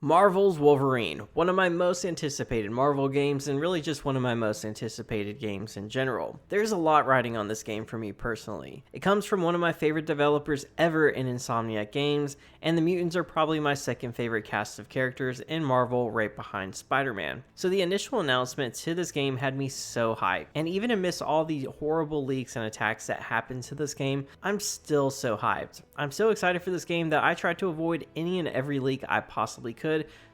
Marvel's Wolverine, one of my most anticipated Marvel games, and really just one of my most anticipated games in general. There's a lot riding on this game for me personally. It comes from one of my favorite developers ever in Insomniac Games, and the mutants are probably my second favorite cast of characters in Marvel, right behind Spider-Man. So the initial announcement to this game had me so hyped, and even amidst all the horrible leaks and attacks that happened to this game, I'm still so hyped. I'm so excited for this game that I tried to avoid any and every leak I possibly could,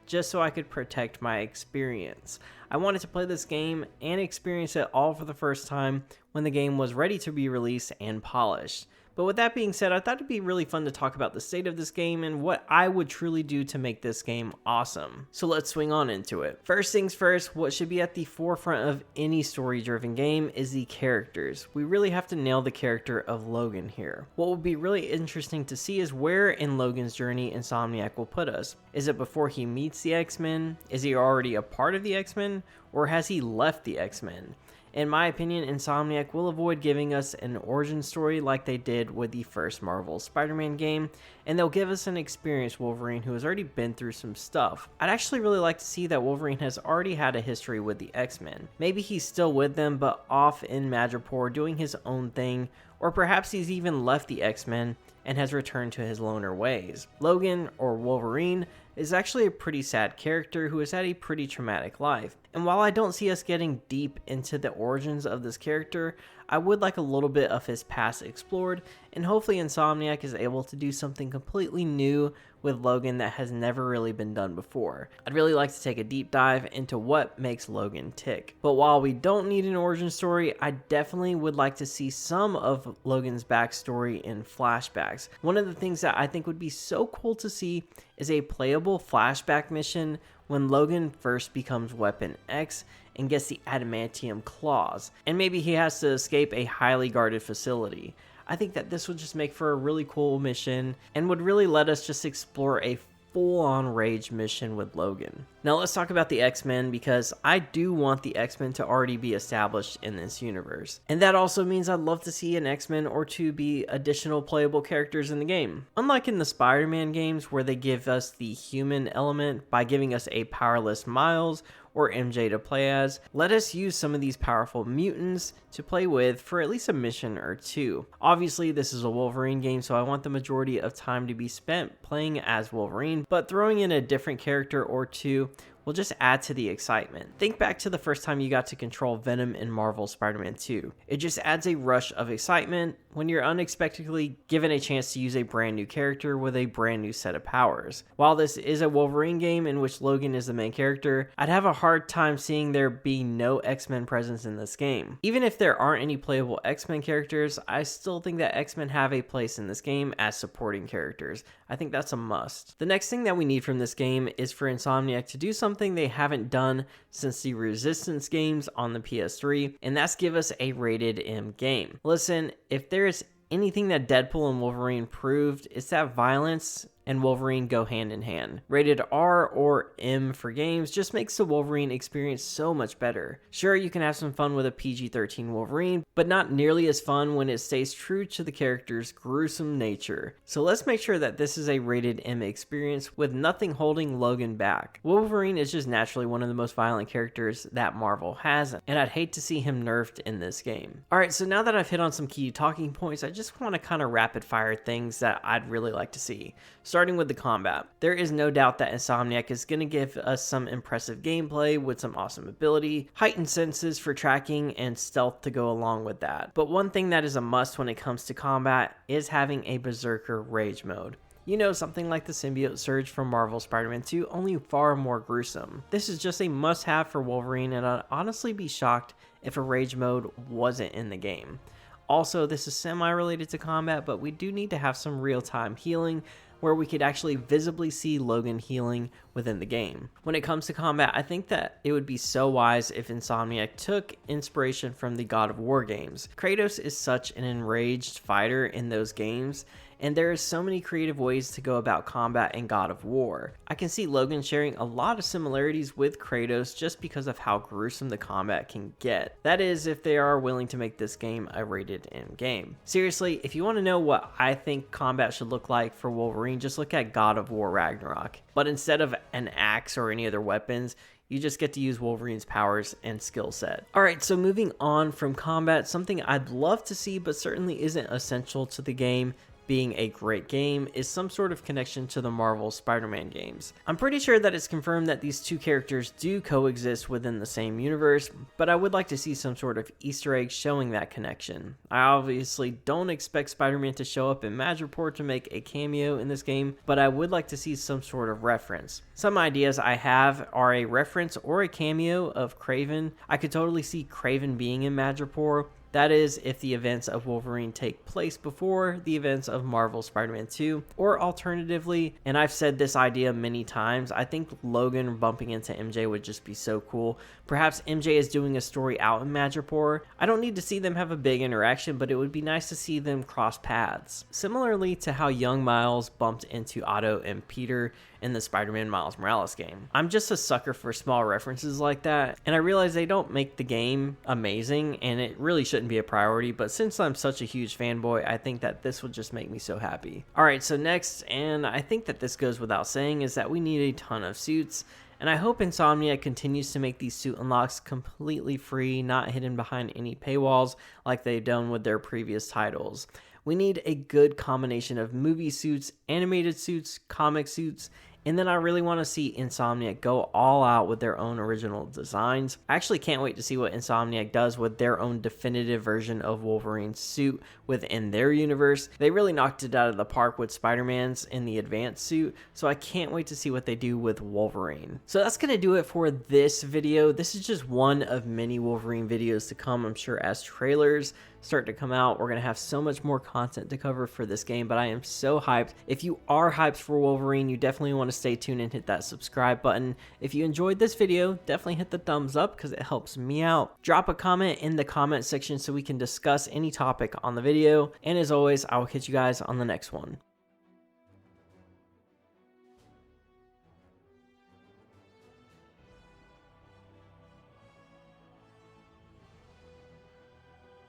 just so I could protect my experience. I wanted to play this game and experience it all for the first time when the game was ready to be released and polished. But with that being said, I thought it'd be really fun to talk about the state of this game and what I would truly do to make this game awesome. So let's swing on into it. First things first, what should be at the forefront of any story-driven game is the characters. We really have to nail the character of Logan here. What will be really interesting to see is where in Logan's journey Insomniac will put us. Is it before he meets the X-Men? Is he already a part of the X-Men? Or has he left the X-Men? In my opinion, Insomniac will avoid giving us an origin story like they did with the first Marvel Spider-Man game, and they'll give us an experienced Wolverine who has already been through some stuff. I'd actually really like to see that Wolverine has already had a history with the X-Men. Maybe he's still with them, but off in Madripoor doing his own thing, or perhaps he's even left the X-Men and has returned to his loner ways. Logan, or Wolverine, is actually a pretty sad character who has had a pretty traumatic life. And while I don't see us getting deep into the origins of this character, I would like a little bit of his past explored, and hopefully Insomniac is able to do something completely new with Logan that has never really been done before. I'd really like to take a deep dive into what makes Logan tick. But while we don't need an origin story, I definitely would like to see some of Logan's backstory in flashbacks. One of the things that I think would be so cool to see is a playable flashback mission when Logan first becomes Weapon X and gets the adamantium claws, and maybe he has to escape a highly guarded facility. I think that this would just make for a really cool mission and would really let us just explore a full-on rage mission with Logan. Now let's talk about the X-Men, because I do want the X-Men to already be established in this universe. And that also means I'd love to see an X-Men or two be additional playable characters in the game. Unlike in the Spider-Man games where they give us the human element by giving us a powerless Miles or MJ to play as, let us use some of these powerful mutants to play with for at least a mission or two. Obviously, this is a Wolverine game, so I want the majority of time to be spent playing as Wolverine, but throwing in a different character or two will just add to the excitement. Think back to the first time you got to control Venom in Marvel Spider-Man 2. It just adds a rush of excitement when you're unexpectedly given a chance to use a brand new character with a brand new set of powers. While this is a Wolverine game in which Logan is the main character, I'd have a hard time seeing there be no X-Men presence in this game. Even if there aren't any playable X-Men characters, I still think that X-Men have a place in this game as supporting characters. I think that's a must. The next thing that we need from this game is for Insomniac to do something they haven't done since the Resistance games on the PS3, and that's give us a rated M game. Listen, if there is anything that Deadpool and Wolverine proved, it's that violence and Wolverine go hand in hand. Rated R or M for games just makes the Wolverine experience so much better. Sure, you can have some fun with a PG-13 Wolverine, but not nearly as fun when it stays true to the character's gruesome nature. So let's make sure that this is a rated M experience with nothing holding Logan back. Wolverine is just naturally one of the most violent characters that Marvel has, and I'd hate to see him nerfed in this game. Alright, so now that I've hit on some key talking points, I just want to kind of rapid fire things that I'd really like to see. Starting with the combat, there is no doubt that Insomniac is going to give us some impressive gameplay with some awesome ability, heightened senses for tracking, and stealth to go along with that. But one thing that is a must when it comes to combat is having a Berserker Rage mode. You know, something like the symbiote surge from Marvel Spider-Man 2, only far more gruesome. This is just a must-have for Wolverine, and I'd honestly be shocked if a Rage mode wasn't in the game. Also, this is semi-related to combat, but we do need to have some real-time healing, where we could actually visibly see Logan healing within the game. When it comes to combat, I think that it would be so wise if Insomniac took inspiration from the God of War games. Kratos is such an enraged fighter in those games, and there are so many creative ways to go about combat in God of War. I can see Logan sharing a lot of similarities with Kratos just because of how gruesome the combat can get. That is, if they are willing to make this game a rated M game. Seriously, if you want to know what I think combat should look like for Wolverine, just look at God of War Ragnarok. But instead of an axe or any other weapons, you just get to use Wolverine's powers and skill set. Alright, so moving on from combat, something I'd love to see but certainly isn't essential to the game being a great game is some sort of connection to the Marvel Spider-Man games. I'm pretty sure that it's confirmed that these two characters do coexist within the same universe, but I would like to see some sort of Easter egg showing that connection. I obviously don't expect Spider-Man to show up in Madripoor to make a cameo in this game, but I would like to see some sort of reference. Some ideas I have are a reference or a cameo of Kraven. I could totally see Kraven being in Madripoor. That is, if the events of Wolverine take place before the events of Marvel Spider-Man 2, or alternatively, and I've said this idea many times, I think Logan bumping into MJ would just be so cool. Perhaps MJ is doing a story out in Madripoor. I don't need to see them have a big interaction, but it would be nice to see them cross paths. Similarly to how young Miles bumped into Otto and Peter in the Spider-Man Miles Morales game. I'm just a sucker for small references like that, and I realize they don't make the game amazing, and it really shouldn't be a priority, but since I'm such a huge fanboy, I think that this would just make me so happy. Alright, so next, and I think that this goes without saying, is that we need a ton of suits. And I hope Insomniac continues to make these suit unlocks completely free, not hidden behind any paywalls like they've done with their previous titles. We need a good combination of movie suits, animated suits, comic suits, and then I really want to see Insomniac go all out with their own original designs. I actually can't wait to see what Insomniac does with their own definitive version of Wolverine's suit within their universe. They really knocked it out of the park with Spider-Man's in the advanced suit, so I can't wait to see what they do with Wolverine. So that's going to do it for this video. This is just one of many Wolverine videos to come, I'm sure, as trailers start to come out. We're going to have so much more content to cover for this game, but I am so hyped. If you are hyped for Wolverine, you definitely want to stay tuned and hit that subscribe button. If you enjoyed this video, definitely hit the thumbs up because it helps me out. Drop a comment in the comment section so we can discuss any topic on the video. And as always, I will catch you guys on the next one.